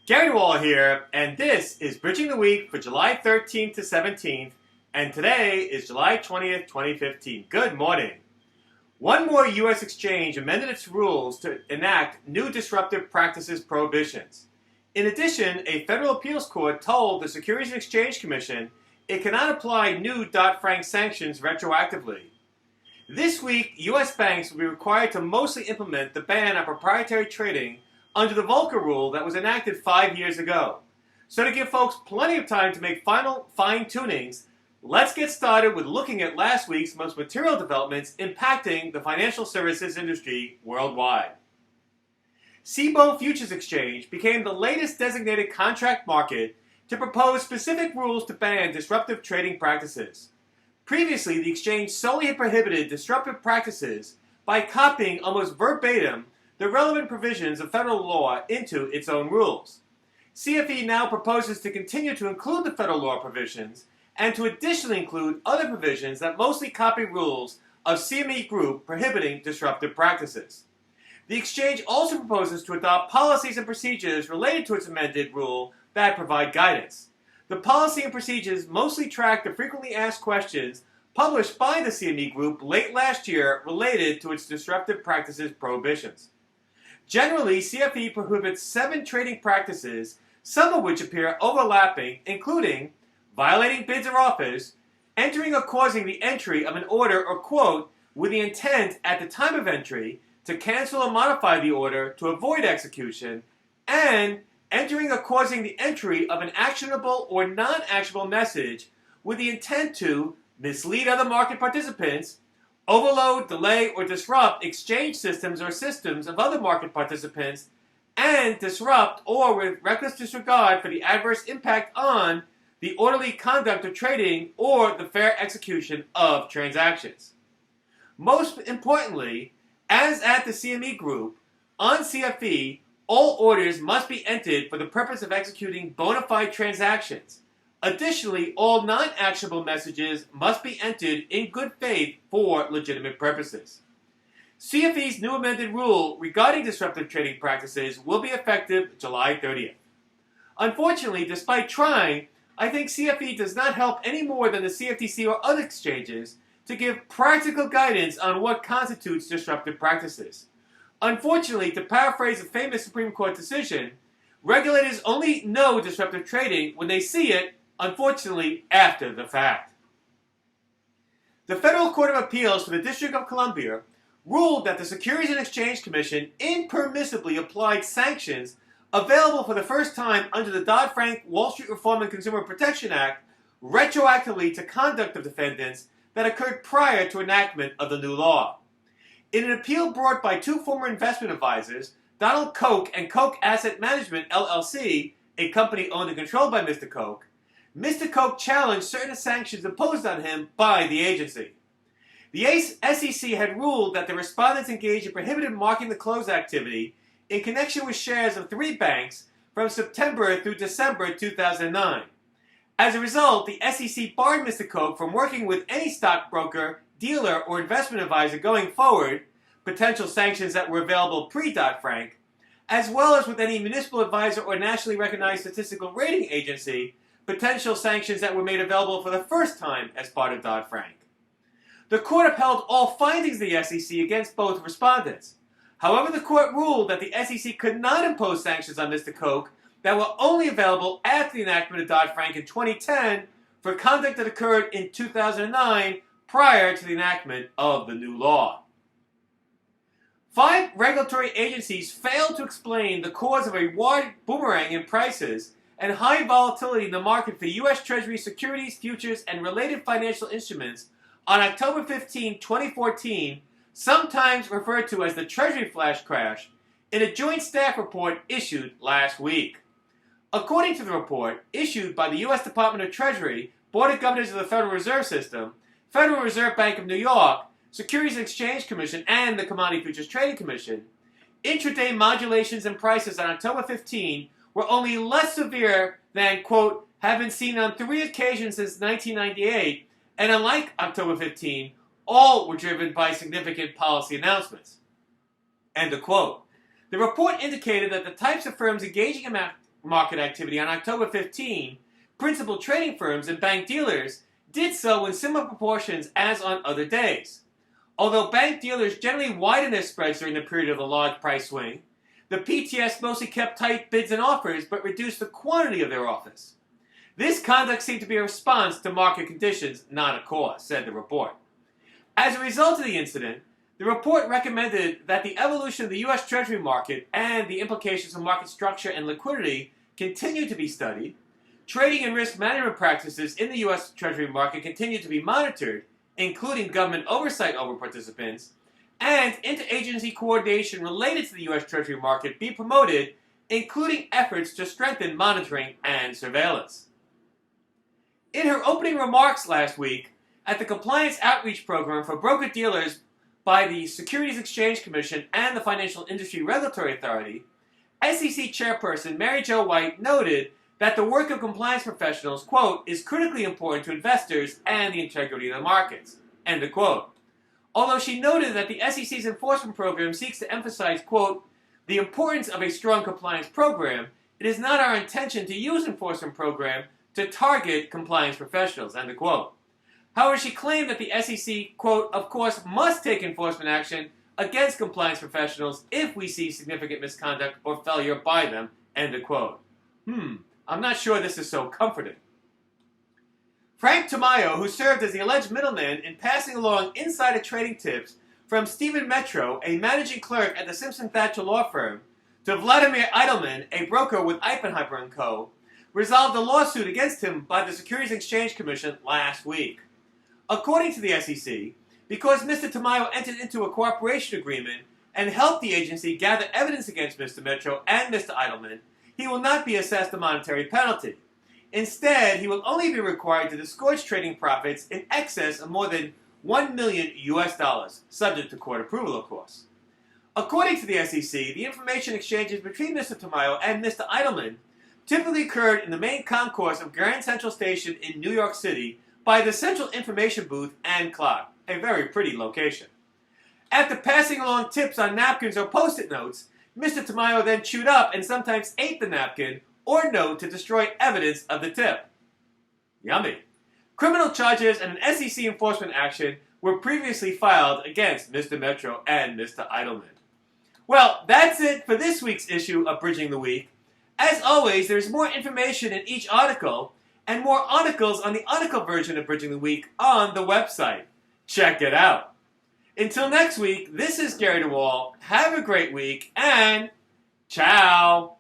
DeWaal here, and this is Bridging the Week for July 13th to 17th, and today is July 20th, 2015. Good morning. One more U.S. exchange amended its rules to enact new disruptive practices prohibitions. In addition, a federal appeals court told the Securities and Exchange Commission it cannot apply new Dodd-Frank sanctions retroactively. This week, U.S. banks will be required to mostly implement the ban on proprietary trading under the Volcker rule that was enacted 5 years ago. So to give folks plenty of time to make final fine-tunings, let's get started with looking at last week's most material developments impacting the financial services industry worldwide. CBOE Futures Exchange became the latest designated contract market to propose specific rules to ban disruptive trading practices. Previously, the exchange solely had prohibited disruptive practices by copying almost verbatim the relevant provisions of federal law into its own rules. CFE now proposes to continue to include the federal law provisions and to additionally include other provisions that mostly copy rules of CME Group prohibiting disruptive practices. The exchange also proposes to adopt policies and procedures related to its amended rule that provide guidance. The policy and procedures mostly track the frequently asked questions published by the CME Group late last year related to its disruptive practices prohibitions. Generally, CFE prohibits 7 trading practices, some of which appear overlapping, including violating bids or offers, entering or causing the entry of an order or quote with the intent at the time of entry to cancel or modify the order to avoid execution, and entering or causing the entry of an actionable or non-actionable message with the intent to mislead other market participants, overload, delay, or disrupt exchange systems or systems of other market participants, and disrupt or with reckless disregard for the adverse impact on the orderly conduct of trading or the fair execution of transactions. Most importantly, as at the CME Group, on CFE, all orders must be entered for the purpose of executing bona fide transactions. Additionally, all non-actionable messages must be entered in good faith for legitimate purposes. CFE's new amended rule regarding disruptive trading practices will be effective July 30th. Unfortunately, despite trying, I think CFE does not help any more than the CFTC or other exchanges to give practical guidance on what constitutes disruptive practices. Unfortunately, to paraphrase a famous Supreme Court decision, regulators only know disruptive trading when they see it, unfortunately, after the fact. The Federal Court of Appeals for the District of Columbia ruled that the Securities and Exchange Commission impermissibly applied sanctions available for the first time under the Dodd-Frank Wall Street Reform and Consumer Protection Act retroactively to conduct of defendants that occurred prior to enactment of the new law. In an appeal brought by 2 former investment advisors, Donald Koch and Koch Asset Management LLC, a company owned and controlled by Mr. Koch, Mr. Koch challenged certain sanctions imposed on him by the agency. The SEC had ruled that the respondents engaged in prohibited marking the close activity in connection with shares of 3 banks from September through December 2009. As a result, the SEC barred Mr. Koch from working with any stockbroker, dealer, or investment advisor going forward, potential sanctions that were available pre-Dodd-Frank, as well as with any municipal advisor or nationally recognized statistical rating agency, potential sanctions that were made available for the first time as part of Dodd-Frank. The court upheld all findings of the SEC against both respondents. However, the court ruled that the SEC could not impose sanctions on Mr. Koch that were only available after the enactment of Dodd-Frank in 2010 for conduct that occurred in 2009 prior to the enactment of the new law. 5 regulatory agencies failed to explain the cause of a wide boomerang in prices and high volatility in the market for U.S. Treasury securities, futures, and related financial instruments on October 15, 2014, sometimes referred to as the Treasury flash crash, in a joint staff report issued last week. According to the report, issued by the U.S. Department of Treasury, Board of Governors of the Federal Reserve System, Federal Reserve Bank of New York, Securities and Exchange Commission, and the Commodity Futures Trading Commission, intraday modulations in prices on October 15 were only less severe than, quote, have been seen on 3 occasions since 1998, and unlike October 15, all were driven by significant policy announcements. End of quote. The report indicated that the types of firms engaging market activity on October 15, principal trading firms and bank dealers did so in similar proportions as on other days. Although bank dealers generally widen their spreads during the period of the large price swing, the PTS mostly kept tight bids and offers but reduced the quantity of their offers. This conduct seemed to be a response to market conditions, not a cause, said the report. As a result of the incident, the report recommended that the evolution of the U.S. Treasury market and the implications of market structure and liquidity continue to be studied, trading and risk management practices in the U.S. Treasury market continue to be monitored, including government oversight over participants, and interagency coordination related to the U.S. Treasury market be promoted, including efforts to strengthen monitoring and surveillance. In her opening remarks last week at the Compliance Outreach Program for broker-dealers by the Securities Exchange Commission and the Financial Industry Regulatory Authority, SEC Chairperson Mary Jo White noted that the work of compliance professionals, quote, is critically important to investors and the integrity of the markets, end of quote. Although she noted that the SEC's enforcement program seeks to emphasize, quote, the importance of a strong compliance program, it is not our intention to use enforcement program to target compliance professionals, end of quote. However, she claimed that the SEC, quote, of course, must take enforcement action against compliance professionals if we see significant misconduct or failure by them, end of quote. I'm not sure this is so comforting. Frank Tamayo, who served as the alleged middleman in passing along insider trading tips from Stephen Metro, a managing clerk at the Simpson Thacher law firm, to Vladimir Eidelman, a broker with Oppenheimer & Co., resolved a lawsuit against him by the Securities Exchange Commission last week. According to the SEC, because Mr. Tamayo entered into a cooperation agreement and helped the agency gather evidence against Mr. Metro and Mr. Eidelman, he will not be assessed a monetary penalty. Instead, he will only be required to disgorge trading profits in excess of more than $1 million US, subject to court approval, of course. According to the SEC, the information exchanges between Mr. Tamayo and Mr. Eidelman typically occurred in the main concourse of Grand Central Station in New York City by the Central Information Booth and Clock, a very pretty location. After passing along tips on napkins or Post-it notes, Mr. Tamayo then chewed up and sometimes ate the napkin or note to destroy evidence of the tip. Yummy. Criminal charges and an SEC enforcement action were previously filed against Mr. Metro and Mr. Eidelman. Well, that's it for this week's issue of Bridging the Week. As always, there's more information in each article and more articles on the article version of Bridging the Week on the website. Check it out. Until next week, this is Gary DeWaal. Have a great week and ciao.